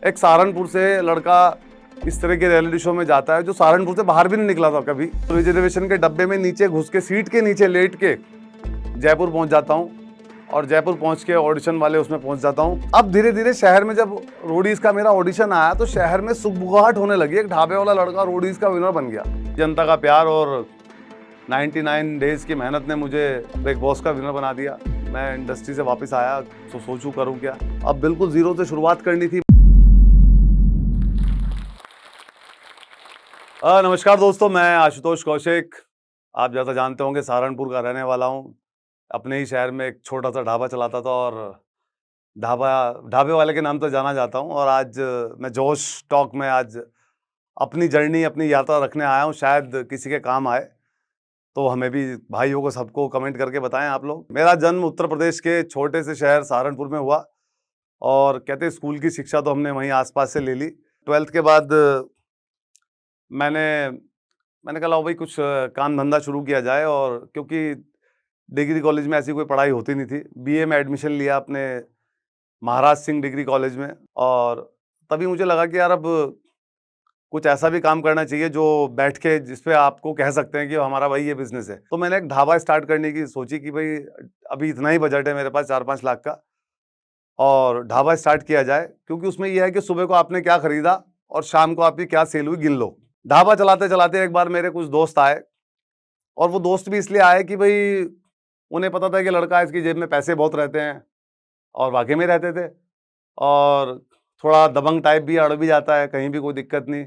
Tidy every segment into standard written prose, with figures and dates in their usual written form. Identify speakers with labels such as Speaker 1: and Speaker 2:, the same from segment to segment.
Speaker 1: एक सहारनपुर से लड़का इस तरह के रियलिटी शो में जाता है जो सहारनपुर से बाहर भी नहीं निकला था कभी। तो रिजर्वेशन के डब्बे में नीचे घुस के सीट के नीचे लेट के जयपुर पहुंच जाता हूं और जयपुर पहुंच के ऑडिशन वाले उसमें पहुंच जाता हूं। अब धीरे धीरे शहर में जब रोडीज का मेरा ऑडिशन आया तो शहर में सुगबुगाहट होने लगी। एक ढाबे वाला लड़का रोडीज का विनर बन गया। जनता का प्यार और 99 डेज की मेहनत ने मुझे बिग बॉस का विनर बना दिया। मैं इंडस्ट्री से वापस आया तो सोचूं करूं क्या। अब बिल्कुल जीरो से शुरुआत करनी थी। नमस्कार दोस्तों, मैं आशुतोष कौशिक। आप जैसा जानते होंगे सहारनपुर का रहने वाला हूँ। अपने ही शहर में एक छोटा सा ढाबा चलाता था और ढाबे वाले के नाम से जाना जाता हूँ। और आज मैं जोश टॉक में आज अपनी जर्नी, अपनी यात्रा रखने आया हूँ। शायद किसी के काम आए तो हमें भी, भाइयों को, सबको कमेंट करके बताएं आप लोग। मेरा जन्म उत्तर प्रदेश के छोटे से शहर सहारनपुर में हुआ और कहते स्कूल की शिक्षा तो हमने वहीं आसपास से ले ली। 12th के बाद मैंने कहा लाओ भाई कुछ काम धंधा शुरू किया जाए। और क्योंकि डिग्री कॉलेज में ऐसी कोई पढ़ाई होती नहीं थी, बीए में एडमिशन लिया अपने महाराज सिंह डिग्री कॉलेज में। और तभी मुझे लगा कि यार अब कुछ ऐसा भी काम करना चाहिए जो बैठ के, जिसपे आपको कह सकते हैं कि हमारा भाई ये बिजनेस है। तो मैंने एक ढाबा स्टार्ट करने की सोची कि भाई अभी इतना ही बजट है मेरे पास, 4-5 लाख का, और ढाबा स्टार्ट किया जाए। क्योंकि उसमें यह है कि सुबह को आपने क्या खरीदा और शाम को आपकी क्या सेल हुई गिन लो। ढाबा चलाते चलाते एक बार मेरे कुछ दोस्त आए, और वो दोस्त भी इसलिए आए कि भाई उन्हें पता था कि लड़का है, इसकी जेब में पैसे बहुत रहते हैं, और वाकई में रहते थे। और थोड़ा दबंग टाइप भी, अड़ भी जाता है, कहीं भी कोई दिक्कत नहीं।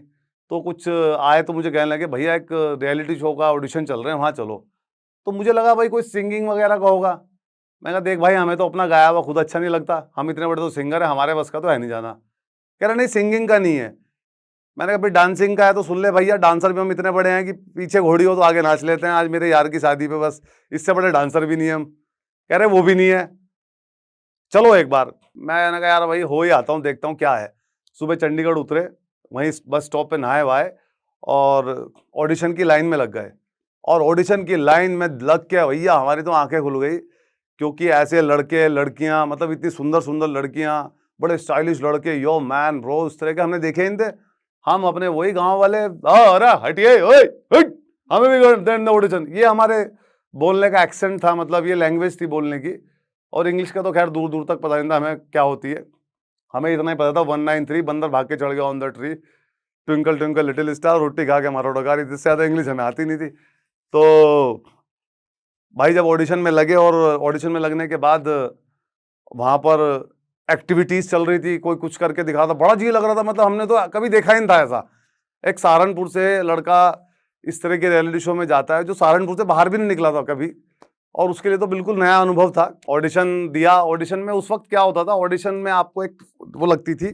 Speaker 1: तो कुछ आए तो मुझे कहने लगे भैया एक रियलिटी शो का ऑडिशन चल रहे हैं, वहाँ चलो। तो मुझे लगा भाई कोई सिंगिंग वगैरह का होगा। मैंने कहा देख भाई, हमें तो अपना गाया हुआ खुद अच्छा नहीं लगता, हम इतने बड़े तो सिंगर हैं, हमारे बस का तो है नहीं जाना। कह रहे नहीं सिंगिंग का नहीं है। मैंने कहा भाई डांसिंग का है तो सुन ले भैया, डांसर भी हम इतने बड़े हैं कि पीछे घोड़ी हो तो आगे नाच लेते हैं। आज मेरे यार की शादी पे बस इससे बड़े डांसर भी नहीं है हम। कह रहे वो भी नहीं है, चलो एक बार। मैंने कहा यार भाई हो ही आता हूँ, देखता हूँ क्या है। सुबह चंडीगढ़ उतरे, वहीं बस स्टॉप पे नहाए वाए और ऑडिशन की लाइन में लग गए। और ऑडिशन की लाइन में लग के भैया हमारी तो आंखें खुल गई। क्योंकि ऐसे लड़के लड़कियां, मतलब इतनी सुंदर सुंदर लड़कियां, बड़े स्टाइलिश लड़के, यो मैन ब्रो, इस तरह के हमने देखे ही नहीं थे। हम अपने वही गांव वाले, अरे हटिए ओए हट, हमें भी देना ऑडिशन। ये हमारे बोलने का एक्सेंट था, मतलब ये लैंग्वेज थी बोलने की। और इंग्लिश का तो खैर दूर दूर तक पता नहीं था हमें क्या होती है। हमें इतना ही पता था 193 बंदर भाग के चढ़ गया on the tree, twinkle twinkle little star, रोटी खा के मारो डकारी। इससे ज़्यादा इंग्लिश हमें आती नहीं थी। तो भाई जब ऑडिशन में लगे, और ऑडिशन में लगने के बाद वहाँ पर एक्टिविटीज़ चल रही थी, कोई कुछ करके दिखा था, बड़ा जी लग रहा था। मतलब हमने तो कभी देखा ही नहीं था ऐसा। एक सहारनपुर से लड़का इस तरह के रियलिटी शो में जाता है जो सहारनपुर से बाहर भी नहीं निकला था कभी, और उसके लिए तो बिल्कुल नया अनुभव था। ऑडिशन दिया। ऑडिशन में उस वक्त क्या होता था, ऑडिशन में आपको एक वो लगती थी,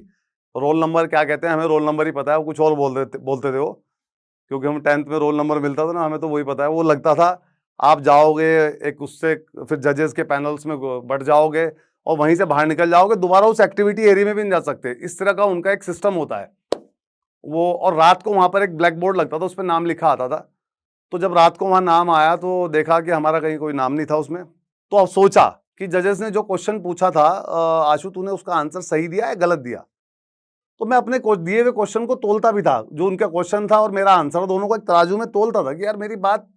Speaker 1: रोल नंबर क्या कहते हैं, हमें रोल नंबर ही पता है, वो कुछ और बोलते थे वो। क्योंकि हम 10th में रोल नंबर मिलता था ना, हमें तो वही पता है। वो लगता था आप जाओगे एक उससे, फिर जजेस के पैनल्स में बढ़ जाओगे और वहीं से बाहर निकल जाओगे, दोबारा उस एक्टिविटी एरिया में भी नहीं जा सकते। इस तरह का उनका एक सिस्टम होता है वो। और रात को वहाँ पर एक ब्लैक बोर्ड लगता था, उस पर नाम लिखा आता था। तो जब रात को वहाँ नाम आया तो देखा कि हमारा कहीं कोई नाम नहीं था उसमें। तो अब सोचा कि जजेस ने जो क्वेश्चन पूछा था, आशु तूने उसका आंसर सही दिया या गलत दिया। तो मैं अपने दिए हुए क्वेश्चन को तोलता भी था, जो उनका क्वेश्चन था और मेरा आंसर, दोनों को एक तराजू में तोलता था कि यार मेरी बात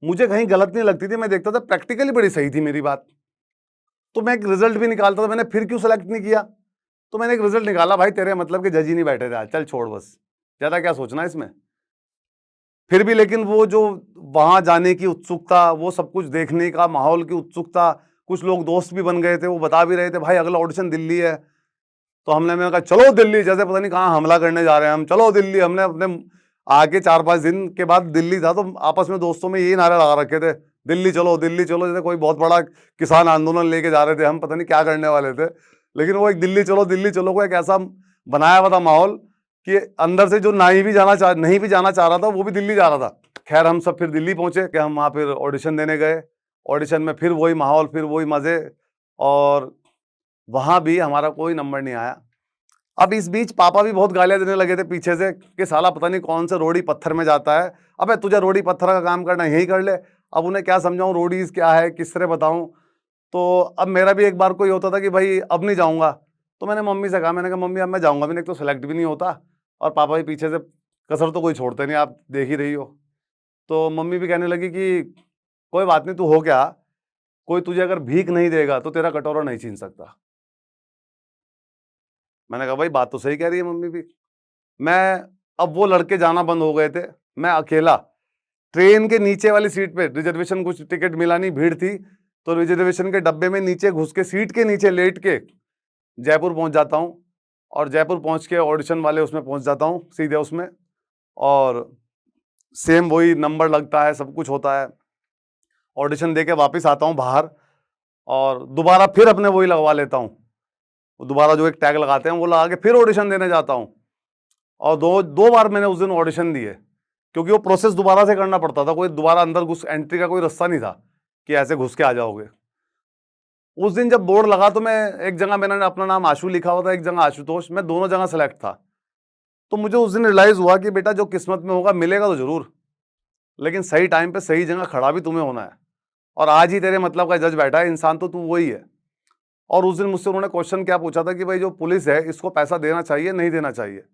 Speaker 1: मुझे कहीं गलत नहीं लगती थी। मैं देखता था प्रैक्टिकली बड़ी सही थी मेरी बात। तो मैं एक रिजल्ट भी निकालता था। मैंने फिर क्यों सेलेक्ट नहीं किया, तो मैंने एक रिजल्ट निकाला, भाई तेरे मतलब के जज ही नहीं बैठे थे आज, चल छोड़ बस, ज्यादा क्या सोचना इसमें। फिर भी लेकिन वो जो वहां जाने की उत्सुकता, वो सब कुछ देखने का माहौल की उत्सुकता, कुछ लोग दोस्त भी बन गए थे, वो बता भी रहे थे भाई अगला ऑडिशन दिल्ली है। तो मैंने कहा चलो दिल्ली, जैसे पता नहीं कहाँ हमला करने जा रहे हैं हम, चलो दिल्ली। हमने अपने आगे 4-5 दिन के बाद दिल्ली था, तो आपस में दोस्तों में यही नारे लगा रखे थे, दिल्ली चलो दिल्ली चलो, जैसे कोई बहुत बड़ा किसान आंदोलन लेके जा रहे थे हम, पता नहीं क्या करने वाले थे। लेकिन वो एक दिल्ली चलो को एक ऐसा बनाया हुआ था माहौल कि अंदर से जो नहीं भी जाना चाह रहा था वो भी दिल्ली जा रहा था। खैर हम सब फिर दिल्ली पहुंचे कि हम वहाँ फिर ऑडिशन देने गए। ऑडिशन में फिर वही माहौल, फिर वही मज़े, और वहाँ भी हमारा कोई नंबर नहीं आया। अब इस बीच पापा भी बहुत गालियां देने लगे थे पीछे से कि साला पता नहीं कौन से रोड़ी पत्थर में जाता है, अबे तुझे रोड़ी पत्थर का काम करना यही कर ले। अब उन्हें क्या समझाऊं, रोडीज क्या है, किस तरह बताऊं। तो अब मेरा भी एक बार कोई होता था कि भाई अब नहीं जाऊंगा, तो मैंने मम्मी से कहा, मैंने कहा मम्मी अब मैं जाऊँगा भी नहीं, एक तो सेलेक्ट भी नहीं होता और पापा भी पीछे से कसर तो कोई छोड़ते नहीं, आप देख ही रही हो। तो मम्मी भी कहने लगी कि कोई बात नहीं, तू हो क्या, कोई तुझे अगर भीख नहीं देगा तो तेरा कटोरा नहीं छीन सकता। मैंने कहा भाई बात तो सही कह रही है मम्मी भी। मैं अब वो लड़के जाना बंद हो गए थे, मैं अकेला ट्रेन के नीचे वाली सीट पे, रिजर्वेशन कुछ टिकट मिला नहीं, भीड़ थी, तो रिजर्वेशन के डब्बे में नीचे घुस के सीट के नीचे लेट के जयपुर पहुंच जाता हूं और जयपुर पहुंच के ऑडिशन वाले उसमें पहुंच जाता हूं सीधे उसमें, और सेम वही नंबर लगता है, सब कुछ होता है। ऑडिशन दे के वापस आता हूं बाहर और दोबारा फिर अपने वही लगवा लेता हूं, दोबारा जो एक टैग लगाते हैं वो लगा के फिर ऑडिशन देने जाता हूं। और दो बार मैंने उस दिन ऑडिशन दिए, क्योंकि वो प्रोसेस दोबारा से करना पड़ता था, कोई दोबारा अंदर घुस एंट्री का कोई रास्ता नहीं था कि ऐसे घुस के आ जाओगे। उस दिन जब बोर्ड लगा तो मैं एक जगह मैंने अपना नाम आशु लिखा हुआ था, एक जगह आशुतोष, मैं दोनों जगह सेलेक्ट था। तो मुझे उस दिन रियलाइज हुआ कि बेटा जो किस्मत में होगा मिलेगा तो जरूर, लेकिन सही टाइम पे सही जगह खड़ा भी तुम्हें होना है। और आज ही तेरे मतलब का जज बैठा है, इंसान तो तू वही है। और उस दिन मुझसे उन्होंने क्वेश्चन क्या पूछा था कि भाई जो पुलिस है इसको पैसा देना चाहिए नहीं देना चाहिए।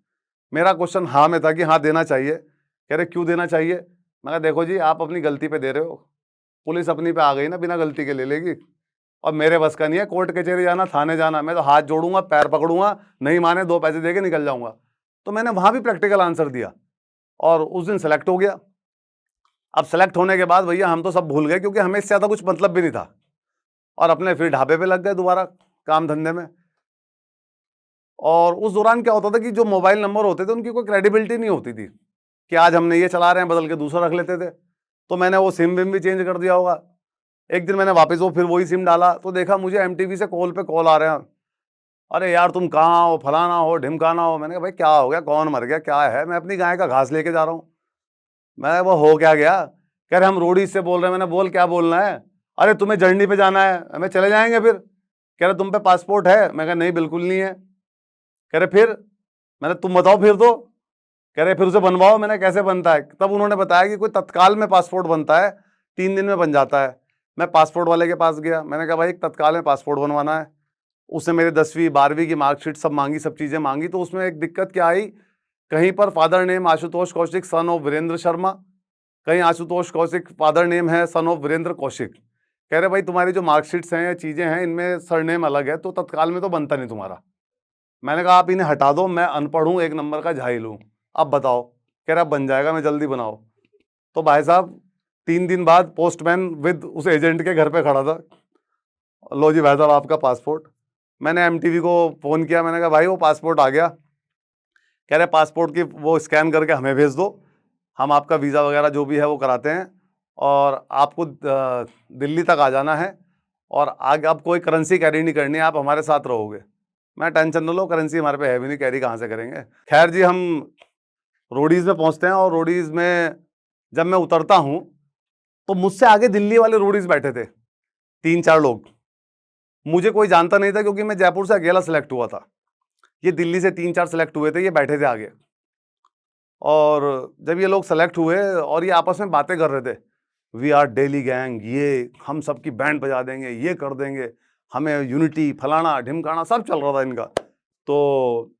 Speaker 1: मेरा क्वेश्चन हाँ में था कि हाँ देना चाहिए। कह रहे क्यों देना चाहिए? मैं कहा देखो जी, आप अपनी गलती पे दे रहे हो, पुलिस अपनी पे आ गई ना बिना गलती के ले लेगी, और मेरे बस का नहीं है कोर्ट कचहरी जाना, थाने जाना। मैं तो हाथ जोड़ूंगा, पैर पकड़ूंगा, नहीं माने 2 पैसे दे के निकल जाऊंगा। तो मैंने वहां भी प्रैक्टिकल आंसर दिया और उस दिन सेलेक्ट हो गया। अब सेलेक्ट होने के बाद भैया हम तो सब भूल गए, क्योंकि हमें इससे ज्यादा कुछ मतलब भी नहीं था, और अपने फिर ढाबे पे लग गए दोबारा काम धंधे में। और उस दौरान क्या होता था कि जो मोबाइल नंबर होते थे उनकी कोई क्रेडिबिलिटी नहीं होती थी कि आज हमने ये चला रहे हैं, बदल के दूसरा रख लेते थे। तो मैंने वो सिम विम भी चेंज कर दिया होगा। एक दिन मैंने वापस वो फिर वही सिम डाला तो देखा मुझे एमटीवी से कॉल पे कॉल आ रहे हैं, अरे यार तुम कहाँ हो, फलाना हो ढिमकाना हो। मैंने कहा भाई क्या हो गया, कौन मर गया, क्या है? मैं अपनी गाय का घास लेके जा रहा हूँ। मैं वो हो क्या गया? कह रहे हम रोडी से बोल रहे हैं। मैंने बोल क्या बोलना है? अरे तुम्हें जर्नी पे जाना है, हमें चले जाएंगे फिर। कह रहे तुम पे पासपोर्ट है? मैं कहा नहीं बिल्कुल नहीं है। कह रहे फिर? मैंने तुम बताओ फिर तो। कह रहे फिर उसे बनवाओ। मैंने कैसे बनता है? तब उन्होंने बताया कि कोई तत्काल में पासपोर्ट बनता है, 3 दिन में बन जाता है। मैं पासपोर्ट वाले के पास गया, मैंने कहा भाई तत्काल में पासपोर्ट बनवाना है। उसने मेरे 10वीं 12वीं की मार्कशीट सब मांगी, सब चीज़ें मांगी। तो उसमें एक दिक्कत क्या आई, कहीं पर father name Ashutosh Kaushik son of Virendra Sharma, कहीं आशुतोष कौशिक फादर नेम है सन ऑफ वीरेंद्र कौशिक। कह रहे भाई तुम्हारी जो मार्कशीट्स हैं या चीज़ें हैं इनमें सरनेम अलग है, तो तत्काल में तो बनता नहीं तुम्हारा। मैंने कहा आप इन्हें हटा दो, मैं अनपढ़ हूँ, 1 नंबर का जाहिल हूँ, अब बताओ। कह रहा बन जाएगा, मैं जल्दी बनाओ। तो भाई साहब 3 दिन बाद पोस्टमैन विद उस एजेंट के घर पे खड़ा था, लो जी भाई साहब आपका पासपोर्ट। मैंने एमटीवी को फ़ोन किया, मैंने कहा भाई वो पासपोर्ट आ गया। कह रहे पासपोर्ट की वो स्कैन करके हमें भेज दो, हम आपका वीज़ा वगैरह जो भी है वो कराते हैं, और आपको दिल्ली तक आ जाना है, और आगे आप कोई करेंसी कैरी नहीं करनी है, आप हमारे साथ रहोगे। मैं टेंशन न लो, करेंसी हमारे पे है भी नहीं, कैरी कहाँ से करेंगे। खैर जी, हम रोडीज़ में पहुँचते हैं, और रोडीज़ में जब मैं उतरता हूँ तो मुझसे आगे दिल्ली वाले रोडीज़ बैठे थे, 3-4 लोग। मुझे कोई जानता नहीं था क्योंकि मैं जयपुर से अकेला सेलेक्ट हुआ था। ये दिल्ली से 3-4 सेलेक्ट हुए थे, ये बैठे थे आगे। और जब ये लोग सेलेक्ट हुए और ये आपस में बातें कर रहे थे, वी आर डेली गैंग, ये हम सबकी बैंड बजा देंगे, ये कर देंगे, हमें यूनिटी फलाना ढिमकाना सब चल रहा था इनका। तो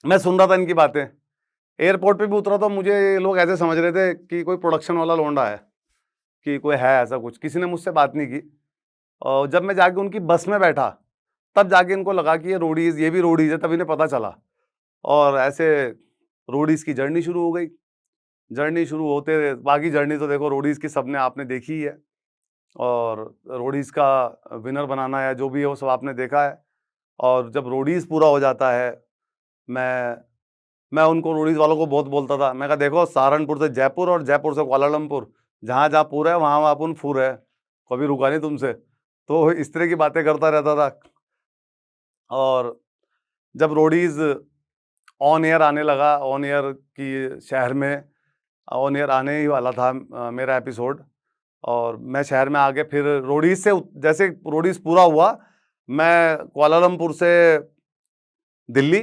Speaker 1: मैं सुन रहा था इनकी बातें। एयरपोर्ट पे भी उतरा तो मुझे ये लोग ऐसे समझ रहे थे कि कोई प्रोडक्शन वाला लौंडा है, कि कोई है ऐसा कुछ। किसी ने मुझसे बात नहीं की। और जब मैं जाके उनकी बस में बैठा तब जाके इनको लगा कि ये रोडीज़, ये भी रोडीज़ है, तब इन्हें पता चला। और ऐसे रोडीज़ की जर्नी शुरू हो गई। जर्नी शुरू होते, बाकी जर्नी तो देखो रोडीज़ की सबने आपने देखी ही है, और रोडीज़ का विनर बनाना है जो भी है वो सब आपने देखा है। और जब रोडीज़ पूरा हो जाता है, मैं उनको रोडीज़ वालों को बहुत बोलता था। मैं कहा देखो सहारनपुर से जयपुर और जयपुर से कुआलालंपुर, जहाँ जहाँ पूरा है वहाँ वहाँ अपन फूर है, कभी रुका नहीं तुमसे। तो इस तरह की बातें करता रहता था। और जब रोडीज़ ऑन एयर आने लगा, ऑन एयर की शहर में ऑन एयर आने ही वाला था मेरा एपिसोड, और मैं शहर में आके फिर रोडीज़ से जैसे रोडीज़ पूरा हुआ, मैं कुआलालंपुर से दिल्ली,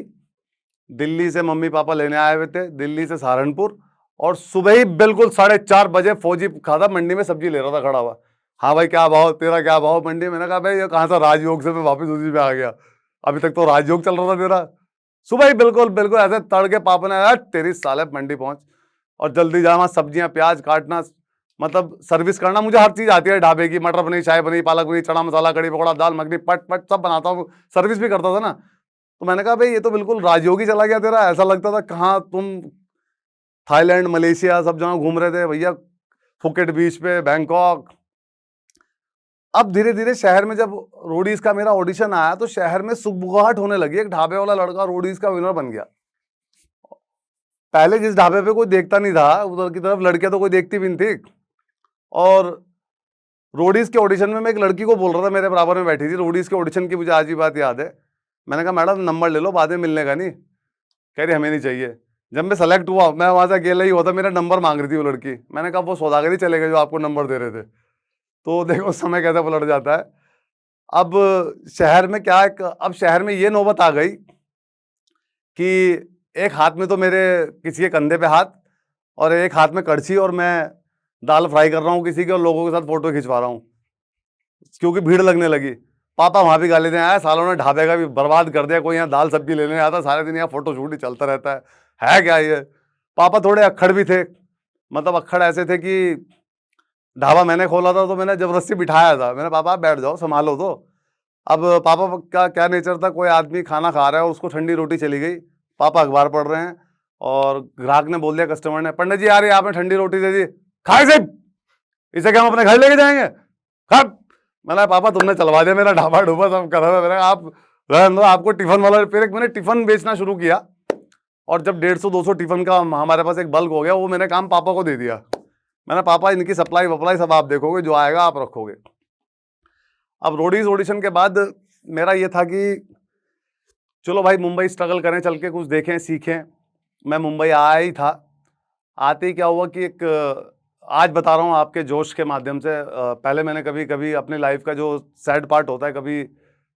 Speaker 1: दिल्ली से मम्मी पापा लेने आए हुए थे, दिल्ली से सहारनपुर। और सुबह ही बिल्कुल 4:30 बजे फौजी खाता मंडी में सब्जी ले रहा था खड़ा हुआ। हाँ भाई क्या भाव, तेरा क्या भाव मंडी? मैंने कहा भाई ये कहाँ था राजयोग से, मैं वापस उसी पे आ गया। अभी तक तो राजयोग चल रहा था तेरा। सुबह ही बिल्कुल बिल्कुल ऐसे तड़के पापा ने, "यार तेरी साले मंडी पहुंच और जल्दी जा, वहां सब्जियां प्याज काटना, मतलब सर्विस करना। मुझे हर चीज आती है ढाबे की, मटर पनीर, चाय पनीर, पालक पनीर, चना मसाला, कड़ी पकौड़ा, दाल मखनी, पट पट सब बनाता हूँ, सर्विस भी करता था ना। तो मैंने कहा भाई ये तो बिल्कुल राजयोगी चला गया तेरा, ऐसा लगता था कहाँ तुम थाईलैंड मलेशिया सब जगह घूम रहे थे भैया, फुकेट बीच पे, बैंकॉक। अब धीरे धीरे शहर में जब रोडीज का मेरा ऑडिशन आया तो शहर में सुगबुगाहट होने लगी, एक ढाबे वाला लड़का रोडीज का विनर बन गया। पहले जिस ढाबे पे कोई देखता नहीं था उधर की तरफ लड़कियां तो कोई देखती भी नहीं थी। और रोडीज के ऑडिशन में मैं एक लड़की को बोल रहा था, मेरे बराबर में बैठी थी, रोडीज के ऑडिशन की मुझे आज भी बात याद है। मैंने कहा मैडम नंबर ले लो, बाद में मिलने का नहीं। कह रही हमें नहीं चाहिए। जब मैं सेलेक्ट हुआ, मैं वहां से अकेला ही होता, मेरा नंबर मांग रही थी वो लड़की। मैंने कहा वो सौदागरी चले गए जो आपको नंबर दे रहे थे। तो देखो समय कैसे पलट जाता है। अब शहर में क्या, अब शहर में ये नौबत आ गई कि एक हाथ में तो मेरे किसी के कंधे पे हाथ और एक हाथ में कड़छी, और मैं दाल फ्राई कर रहा हूँ किसी के और लोगों के साथ फोटो खिंचवा रहा हूँ, क्योंकि भीड़ लगने लगी। पापा वहां भी गाली दें आया, सालों ने ढाबे का भी बर्बाद कर दिया, कोई यहाँ दाल सब्जी लेने आता, सारे दिन यहाँ फोटो शूट ही चलता रहता है क्या ये। पापा थोड़े अक्खड़ भी थे, मतलब अक्खड़ ऐसे थे कि ढाबा मैंने खोला था तो मैंने जबरदस्ती बिठाया था, मैंने पापा आप बैठ जाओ संभालो तो। अब पापा का क्या नेचर था, कोई आदमी खाना खा रहा है और उसको ठंडी रोटी चली गई, पापा अखबार पढ़ रहे हैं और ग्राहक ने बोल दिया, कस्टमर ने, पंडित जी आ रही है आपने ठंडी रोटी दे दी, खाए से इसे क्या हम अपने घर लेके जाएंगे खा। मैंने पापा तुमने चलवा दिया मेरा ढाबा ढूबा सब कर रहा है। मैंने आप रहने दो, आपको टिफिन वाला, फिर एक मैंने टिफिन बेचना शुरू किया और जब 150-200 टिफिन का हमारे पास एक बल्क हो गया, वो मैंने काम पापा को दे दिया। मैंने पापा इनकी सप्लाई वप्लाई सब आप देखोगे, जो आएगा आप रखोगे। अब रोडीज ऑडिशन के बाद मेरा ये था कि चलो भाई मुंबई स्ट्रगल करें, चल के कुछ देखें सीखें। मैं मुंबई आया ही था। आते ही क्या हुआ कि एक आज बता रहा हूँ आपके जोश के माध्यम से, पहले मैंने कभी कभी अपनी लाइफ का जो सैड पार्ट होता है कभी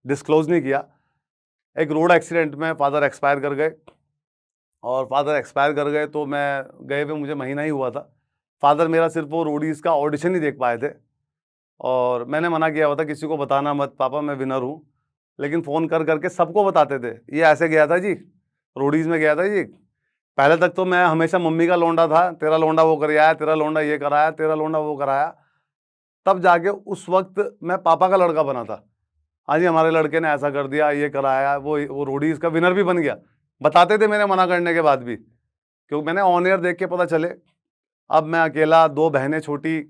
Speaker 1: डिस्क्लोज नहीं किया। एक रोड एक्सीडेंट में फादर एक्सपायर कर गए, और फादर एक्सपायर कर गए तो मैं गए हुए मुझे महीना ही हुआ था। फादर मेरा सिर्फ वो रोडीज़ का ऑडिशन ही देख पाए थे, और मैंने मना किया हुआ था किसी को बताना मत पापा मैं विनर हूँ। लेकिन फ़ोन कर करके सबको बताते थे, ये ऐसे गया था जी, रोडीज़ में गया था जी। पहले तक तो मैं हमेशा मम्मी का लौंडा था, तेरा लौंडा वो कर आया, तेरा लौंडा ये कराया, तेरा लौंडा वो कराया। तब जाके उस वक्त मैं पापा का लड़का बना था। हाँ जी हमारे लड़के ने ऐसा कर दिया, ये कराया, वो रोडीज़ का विनर भी बन गया। बताते थे मेरे मना करने के बाद भी, क्योंकि मैंने ऑन एयर देख के पता चले। अब मैं अकेला, 2 बहनें छोटी,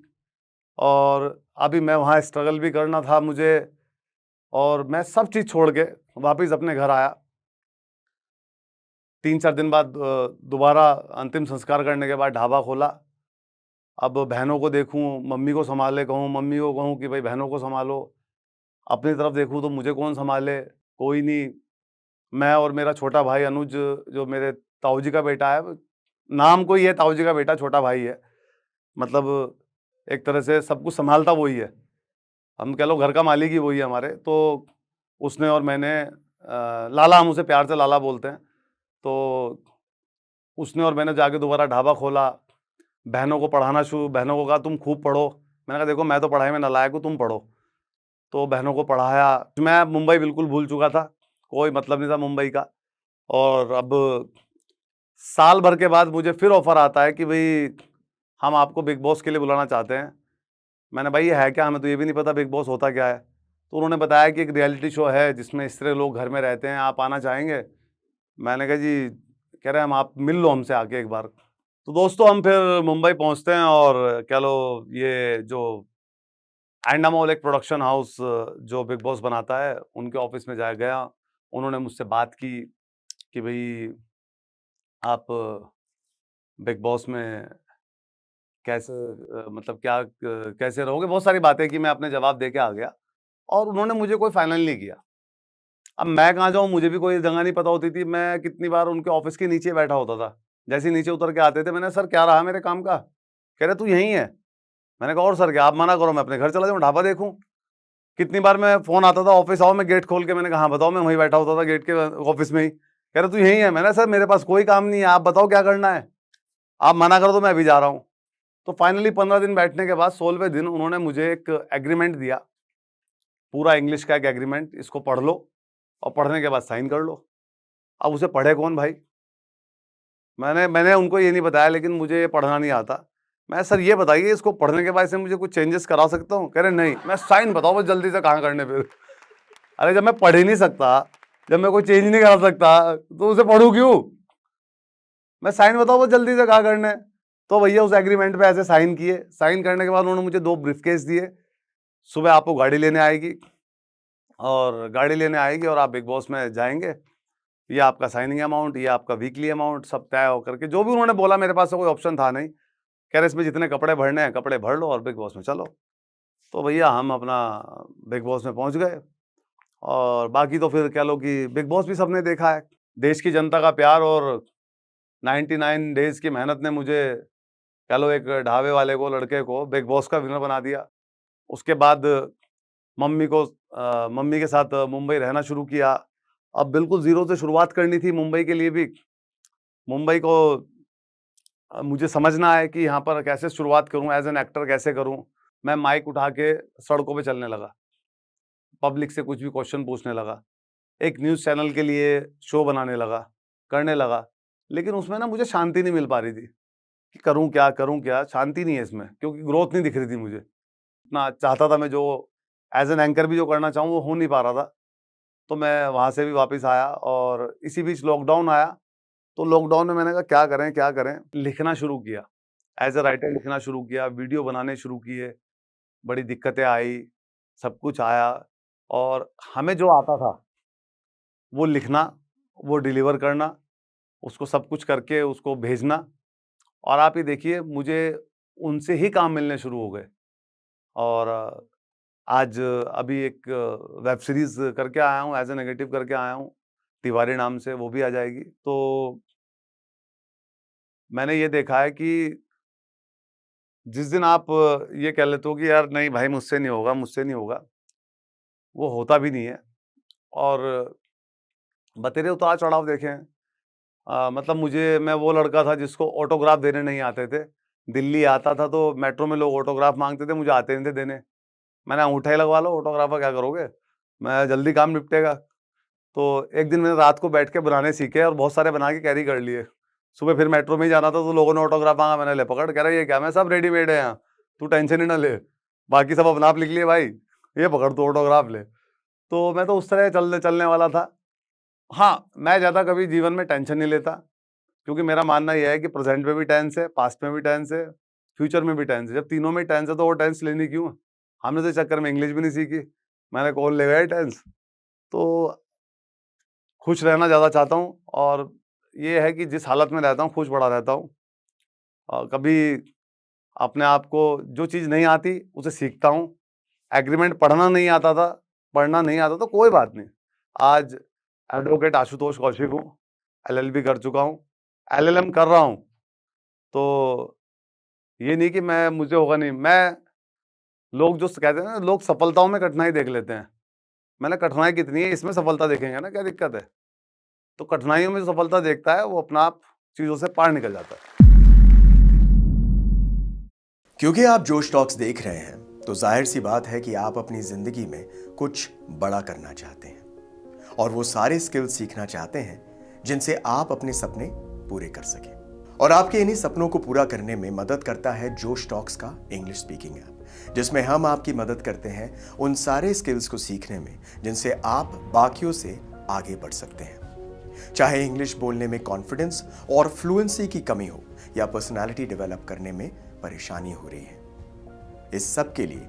Speaker 1: और अभी मैं वहाँ स्ट्रगल भी करना था मुझे, और मैं सब चीज़ छोड़ के वापस अपने घर आया। 3-4 दिन बाद दोबारा अंतिम संस्कार करने के बाद ढाबा खोला। अब बहनों को देखूं, मम्मी को संभाले, कहूँ मम्मी को कहूँ कि भाई बहनों को संभालो, अपनी तरफ देखूं तो मुझे कौन संभाले, कोई नहीं। मैं और मेरा छोटा भाई अनुज, जो मेरे ताऊ जी का बेटा है, नाम कोई है ताऊ जी का बेटा, छोटा भाई है, मतलब एक तरह से सब कुछ संभालता वही है, हम कह लो घर का मालिक ही वही है हमारे। तो उसने और मैंने, लाला, हम उसे प्यार से लाला बोलते हैं, तो उसने और मैंने जाके दोबारा ढाबा खोला। बहनों को पढ़ाना शुरू, बहनों को कहा तुम खूब पढ़ो। मैंने कहा देखो मैं तो पढ़ाई में नालायक हूँ, तुम पढ़ो। तो बहनों को पढ़ाया। मैं मुंबई बिल्कुल भूल चुका था, कोई मतलब नहीं था मुंबई का। और अब साल भर के बाद मुझे फिर ऑफर आता है कि भाई हम आपको बिग बॉस के लिए बुलाना चाहते हैं। मैंने भाई ये है क्या, हमें तो ये भी नहीं पता बिग बॉस होता क्या है। तो उन्होंने बताया कि एक रियलिटी शो है जिसमें इस तरह लोग घर में रहते हैं, आप आना चाहेंगे। मैंने कहा जी, कह रहे हैं हम, आप मिल लो हमसे आके एक बार। तो दोस्तों हम फिर मुंबई पहुंचते हैं, और कह लो ये जो एंडामोल एक प्रोडक्शन हाउस जो बिग बॉस बनाता है, उनके ऑफिस में जाया गया। उन्होंने मुझसे बात की कि भाई आप बिग बॉस में कैसे, मतलब क्या, कैसे रहोगे, बहुत सारी बातें की। मैं अपने जवाब दे के आ गया, और उन्होंने मुझे कोई फाइनल नहीं किया। अब मैं कहाँ जाऊँ, मुझे भी कोई जगह नहीं पता होती थी। मैं कितनी बार उनके ऑफिस के नीचे बैठा होता था, जैसे ही नीचे उतर के आते थे, मैंने सर क्या रहा मेरे काम का, कह रहे तू यहीं है। मैंने कहा और सर क्या, आप मना करो मैं अपने घर चला जाऊँ, ढाबा देखूँ। कितनी बार मैं फ़ोन आता था ऑफिस आओ, मैं गेट खोल के, मैंने कहा हाँ बताओ, मैं वहीं बैठा होता था गेट के ऑफिस में ही। कह रहे तू यहीं है। मैंने सर मेरे पास कोई काम नहीं है, आप बताओ क्या करना है, आप मना करो तो मैं अभी जा रहा हूँ। तो फाइनली 15 दिन बैठने के बाद 16वें दिन उन्होंने मुझे एक एग्रीमेंट दिया, पूरा इंग्लिश का एक एग्रीमेंट, इसको पढ़ लो और पढ़ने के बाद साइन कर लो। अब उसे पढ़े कौन भाई? मैंने उनको ये नहीं बताया, लेकिन मुझे ये पढ़ना नहीं आता। मैं, सर ये बताइए इसको पढ़ने के बाद से मुझे कुछ चेंजेस करा सकता हूँ? कह रहे नहीं। मैं, साइन बताओ बस जल्दी से कहाँ करने फिर। अरे जब मैं पढ़ ही नहीं सकता, जब मैं कोई चेंज नहीं करा सकता, तो उसे पढ़ूं क्यों? मैं, साइन बताओ बस जल्दी से कहाँ करने। तो भैया उस एग्रीमेंट पे ऐसे साइन किए। साइन करने के बाद उन्होंने मुझे 2 ब्रीफकेस दिए। सुबह आपको गाड़ी लेने आएगी और आप बिग बॉस में जाएंगे। ये आपका साइनिंग अमाउंट, ये आपका वीकली अमाउंट, सब तय होकर के जो भी उन्होंने बोला। मेरे पास तो कोई ऑप्शन था नहीं। कह रहे इसमें जितने कपड़े भरने हैं कपड़े भर लो और बिग बॉस में चलो। तो भैया हम अपना बिग बॉस में पहुंच गए। और बाकी तो फिर कह लो कि बिग बॉस भी सबने देखा है। देश की जनता का प्यार और 99 डेज की मेहनत ने मुझे, कह लो, एक ढाबे वाले को, लड़के को बिग बॉस का विनर बना दिया। उसके बाद मम्मी के साथ मुंबई रहना शुरू किया। अब बिल्कुल ज़ीरो से शुरुआत करनी थी मुंबई के लिए भी। मुंबई को मुझे समझना है कि यहाँ पर कैसे शुरुआत करूँ, एज़ एन एक्टर कैसे करूँ। मैं माइक उठा के सड़कों पे चलने लगा, पब्लिक से कुछ भी क्वेश्चन पूछने लगा, एक न्यूज़ चैनल के लिए शो बनाने लगा, करने लगा। लेकिन उसमें ना मुझे शांति नहीं मिल पा रही थी कि करूँ क्या? शांति नहीं है इसमें, क्योंकि ग्रोथ नहीं दिख रही थी मुझे। इतना चाहता था मैं, जो एज़ एन एंकर भी जो करना चाहूँ वो हो नहीं पा रहा था। तो मैं वहाँ से भी वापस आया और इसी बीच लॉकडाउन आया। तो लॉकडाउन में मैंने कहा क्या करें? लिखना शुरू किया, एज़ अ राइटर लिखना शुरू किया, वीडियो बनाने शुरू किए। बड़ी दिक्कतें आई, सब कुछ आया और हमें जो आता था वो लिखना, वो डिलीवर करना, उसको सब कुछ करके उसको भेजना। और आप ये देखिए मुझे उनसे ही काम मिलने शुरू हो गए। और आज अभी एक वेब सीरीज़ करके आया हूँ, एज़ अ नेगेटिव करके आया हूँ, तिवारी नाम से, वो भी आ जाएगी। तो मैंने ये देखा है कि जिस दिन आप ये कह लेते हो कि यार नहीं भाई मुझसे नहीं होगा, वो होता भी नहीं है। और बतेरे उतार-चढ़ाव देखे हैं। मतलब मैं वो लड़का था जिसको ऑटोग्राफ देने नहीं आते थे। दिल्ली आता था तो मेट्रो में लोग ऑटोग्राफ माँगते थे, मुझे आते नहीं थे देने। मैंने अंगूठा ही लगवा लो, ऑटोग्राफ का क्या करोगे? मैं, जल्दी काम निपटेगा। तो एक दिन मैंने रात को बैठ के बनाने सीखे और बहुत सारे बना के कैरी कर लिए। सुबह फिर मेट्रो में ही जाना था तो लोगों ने ऑटोग्राफ माँगा, मैंने ले पकड़, कह रहा ये क्या? मैं, सब रेडीमेड है यहाँ, तू टेंशन ही ना ले। बाकी सब अपने आप लिख लिए भाई, ये पकड़ तू ऑटोग्राफ ले। तो मैं तो उस तरह चलने चलने वाला था। हाँ, मैं ज़्यादा कभी जीवन में टेंशन नहीं लेता, क्योंकि मेरा मानना ये है कि प्रेज़ेंट में भी टेंस है, पास्ट में भी टेंस है, फ्यूचर में भी टेंस है। जब तीनों में टेंस है तो वो टेंस लेनी क्यों है? हमने तो इस चक्कर में इंग्लिश भी नहीं सीखी। मैंने, कौन लेगा ये टेंस? तो खुश रहना ज़्यादा चाहता हूँ और ये है कि जिस हालत में रहता हूँ खुश बड़ा रहता हूँ। कभी अपने आप को, जो चीज़ नहीं आती उसे सीखता हूँ। एग्रीमेंट पढ़ना नहीं आता था, कोई बात नहीं। आज एडवोकेट आशुतोष कौशिक हूँ, एलएलबी कर चुका हूँ, एलएलएम कर रहा हूँ। तो ये नहीं कि मुझे होगा नहीं। लोग जो कहते हैं ना, लोग सफलताओं में कठिनाई देख लेते हैं। मैंने, कठिनाई कितनी है इसमें सफलता देखेंगे ना, क्या दिक्कत है? तो कठिनाइयों में जो सफलता देखता है वो अपना आप चीज़ों से पार निकल जाता है।
Speaker 2: क्योंकि आप जोश टॉक्स देख रहे हैं तो जाहिर सी बात है कि आप अपनी जिंदगी में कुछ बड़ा करना चाहते हैं और वो सारे स्किल्स सीखना चाहते हैं जिनसे आप अपने सपने पूरे कर सकें। और आपके इन्हीं सपनों को पूरा करने में मदद करता है जोश टॉक्स का इंग्लिश स्पीकिंग ऐप, जिसमें हम आपकी मदद करते हैं उन सारे स्किल्स को सीखने में जिनसे आप बाकियों से आगे बढ़ सकते हैं। चाहे इंग्लिश बोलने में कॉन्फिडेंस और फ्लुएंसी की कमी हो या पर्सनालिटी डेवलप करने में परेशानी हो रही है, इस सब के लिए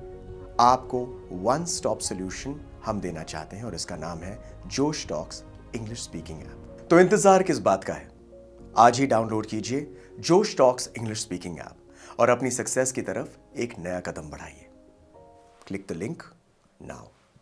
Speaker 2: आपको वन स्टॉप सॉल्यूशन हम देना चाहते हैं और इसका नाम है जोश टॉक्स इंग्लिश स्पीकिंग ऐप। तो इंतजार किस बात का है? आज ही डाउनलोड कीजिए जोश टॉक्स इंग्लिश स्पीकिंग ऐप और अपनी सक्सेस की तरफ एक नया कदम बढ़ाइए। Click the link now.